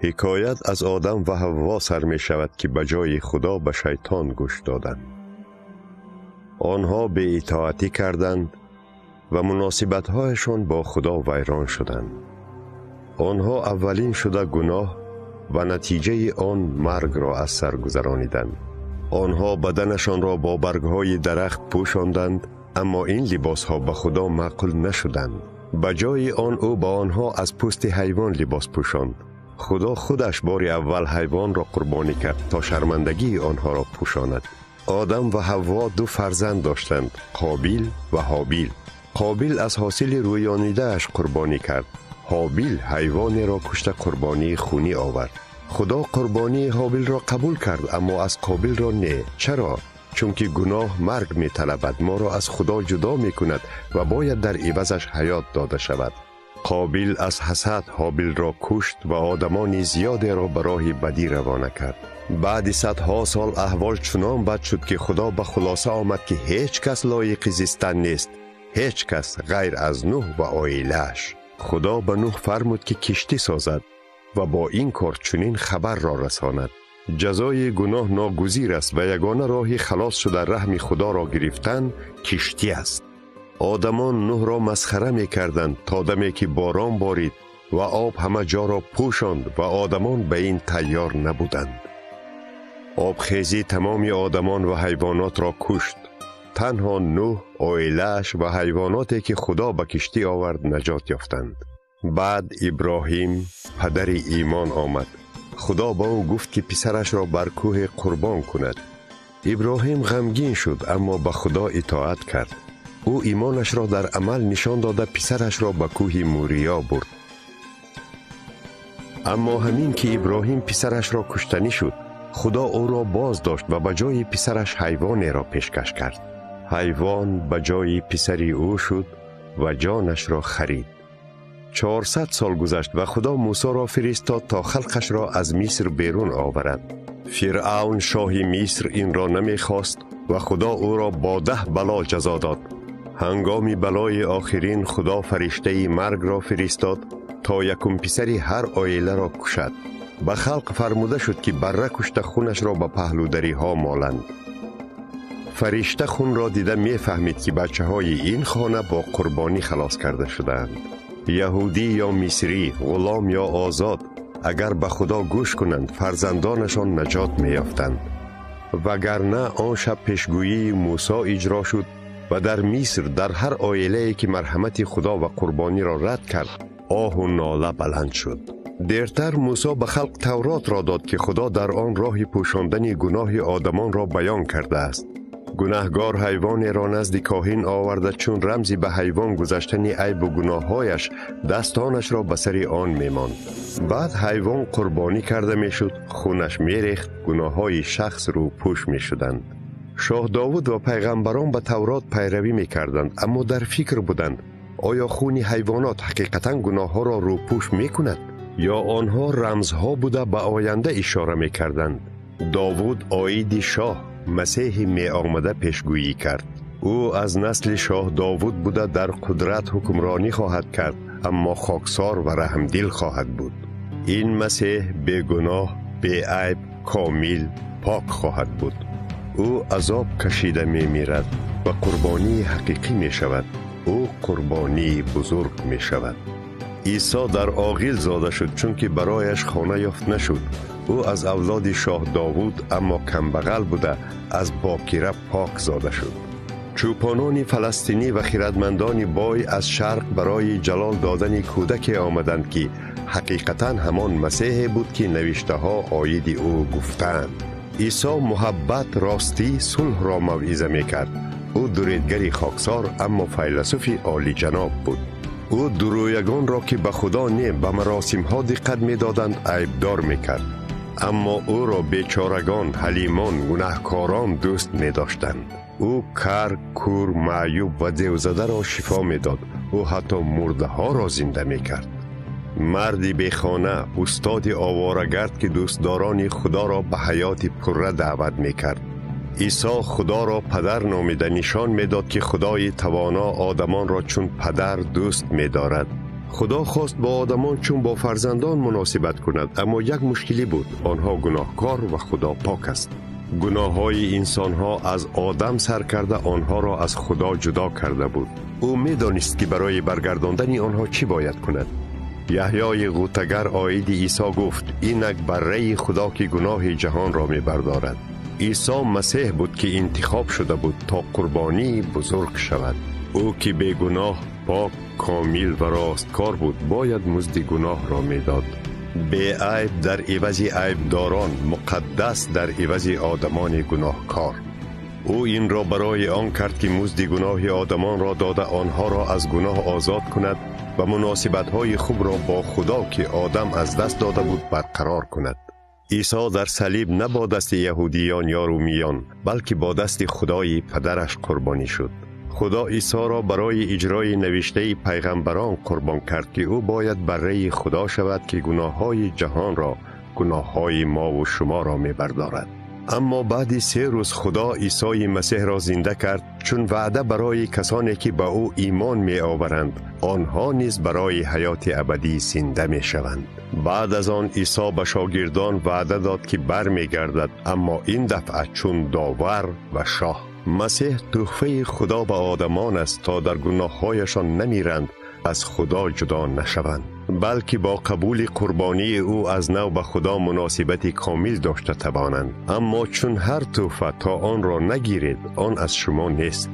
حکایت از آدم و حوا سر می شود که بجای خدا به شیطان گوش دادند. آنها به اطاعتی کردند و مناسبت‌هایشان با خدا ویران شدند. آنها اولین شده گناه و نتیجه آن مرگ را از سر گذرانیدند. آنها بدنشان را با برگ‌های درخت پوشاندند، اما این لباس‌ها به خدا معقول نشدند. بجای آن او با آنها از پوست حیوان لباس پوشاند. خدا خودش بار اول حیوان را قربانی کرد تا شرمندگی آنها را پوشاند. آدم و حوا دو فرزند داشتند، قابیل و هابیل. قابیل از حاصل رویانیده اش قربانی کرد. هابیل حیوانی را کشته قربانی خونی آورد. خدا قربانی هابیل را قبول کرد، اما از قابیل را نه. چرا؟ چون که گناه مرگ می طلبد، ما را از خدا جدا می کند و باید در عوضش حیات داده شود. قابیل از حسد هابیل را کشت و آدمان زیادی را به راه بدی روانه کرد. بعد صدها سال احوال چنان بد شد که خدا به خلاصه آمد که هیچ کس لایق زیستن نیست، هیچ کس غیر از نوح و عائله‌اش. خدا به نوح فرمود که کشتی سازد و با این کار چنین خبر را رساند: جزای گناه ناگزیر است و یگانه راه خلاص شده رحم خدا را گرفتن کشتی است. آدمان نوح را مسخره می کردند تا دمی که باران بارید و آب همه جا را پوشاند و آدمان به این تیار نبودند. آبخیزی تمام آدمان و حیوانات را کشت. تنها نوح، عائله‌اش و حیواناتی که خدا به کشتی آورد نجات یافتند. بعد ابراهیم پدر ایمان آمد. خدا با او گفت که پسرش را بر کوه قربان کند. ابراهیم غمگین شد، اما به خدا اطاعت کرد. او ایمانش را در عمل نشان داده پسرش را به کوه موریا برد. اما همین که ابراهیم پسرش را کشتنی شد، خدا او را باز داشت و به جای پسرش حیوانی را پیشکش کرد. حیوان به جای پسری او شد و جانش را خرید. 400 سال گذشت و خدا موسی را فرستاد تا خلقش را از مصر بیرون آورد. فرعون شاه مصر این را نمیخواست و خدا او را با 10 بلا جزا داد. هنگام بلای آخرین خدا فرشته مرگ را فرستاد تا یکم پسری هر عائله را کشد. به خلق فرموده شد که بره کشته خونش را به پهلودری ها مالند. فرشته خون را دیده میفهمید که بچه های این خانه با قربانی خلاص کرده شدند. یهودی یا مصری، غلام یا آزاد، اگر به خدا گوش کنند فرزندانشان نجات میافتند. وگرنه آن شب پیشگویی موسی اجرا شد و در مصر در هر عائله‌ای که مرحمت خدا و قربانی را رد کرد آه و ناله بلند شد. دیرتر موسی به خلق تورات را داد که خدا در آن راه پوشاندن گناه آدمان را بیان کرده است. گناهگار حیوانی را نزد کاهن آورده، چون رمزی به حیوان گذشتن عیب و گناههایش دستانش را به سر آن میماند. بعد حیوان قربانی کرده میشد، خونش میریخت، گناههای شخص رو پوش میشدند. شاه داوود و پیغمبران به تورات پیروی میکردند، اما در فکر بودند آیا خون حیوانات حقیقتا گناه ها را روپوش میکند یا آنها رمزها بوده به آینده اشاره میکردند. داوود آیید شاه مسیح می آمده پیشگویی کرد. او از نسل شاه داوود بوده، در قدرت حکمرانی خواهد کرد، اما خاکسار و رحمدل خواهد بود. این مسیح بی گناه، بی عیب، کامل، پاک خواهد بود. او عذاب کشیده می میرد و قربانی حقیقی می شود. او قربانی بزرگ می شود. عیسی در عاقل زاده شد چون که برایش خانه یافت نشد. او از اولاد شاه داوود اما کمبغل بوده، از باکره پاک زاده شد. چوپانان فلسطینی و خردمندان بای از شرق برای جلال دادن کودک آمدند که حقیقتا همان مسیح بود که نوشته ها آیید او گفتند. عیسی محبت، راستی، صلح را موعظه می کرد. او دریدگری خاکسار اما فیلسوف عالی جناب بود. او درویگان را که به خدا نه به مراسم ها دقت می دادند عیبدار می کرد، اما او را بیچارگان، حلیمان، گناهکاران دوست می داشتند. او کر، کور، معیوب و دیوزده را شفا می داد. او حتی مرده ها را زنده می کرد. مردی بیخانه، استاد آوارگرد که دوستداران خدا را به حیات پره دعوت می کرد. عیسی خدا را پدر نامیده نشان می داد که خدای توانا آدمان را چون پدر دوست می دارد. خدا خواست با آدمان چون با فرزندان مناسبت کند، اما یک مشکلی بود: آنها گناهکار و خدا پاک است. گناه های انسان ها از آدم سر کرده آنها را از خدا جدا کرده بود. او می دانست که برای برگرداندن آنها چی باید کند. یحیای غوطه‌گر عاید عیسی گفت: اینک بره خدا که گناه جهان را می بردارد. عیسی مسیح بود که انتخاب شده بود تا قربانی بزرگ شود. او که بی گناه، پاک، کامل و راستکار بود، باید مزد گناه را می داد. بی عیب در عوض عیب داران، مقدس در عوض آدمان گناهکار. او این را برای آن کرد که مزد گناه آدمان را داده آنها را از گناه آزاد کند و مناسبت‌های خوب را با خدا که آدم از دست داده بود برقرار کند. عیسی در صلیب نه با دست یهودیان یا رومیان، بلکه با دست خدای پدرش قربانی شد. خدا عیسی را برای اجرای نوشته پیغمبران قربان کرد که او باید بره خدا شود که گناه‌های جهان را، گناه‌های ما و شما را می‌بردارد. اما بعد 3 روز خدا عیسی مسیح را زنده کرد، چون وعده برای کسانی که به او ایمان می آورند آنها نیز برای حیات ابدی زنده می شوند. بعد از آن عیسی به شاگردان وعده داد که برمی گردد، اما این دفعه چون داور و شاه. مسیح تحفه خدا به آدمان است تا در گناه‌هایشان نمیرند، از خدا جدا نشوند، بلکه با قبول قربانی او از نو به خدا مناسبت کامل داشته توانند. اما چون هر تحفه تا آن را نگیرید، آن از شما نیست.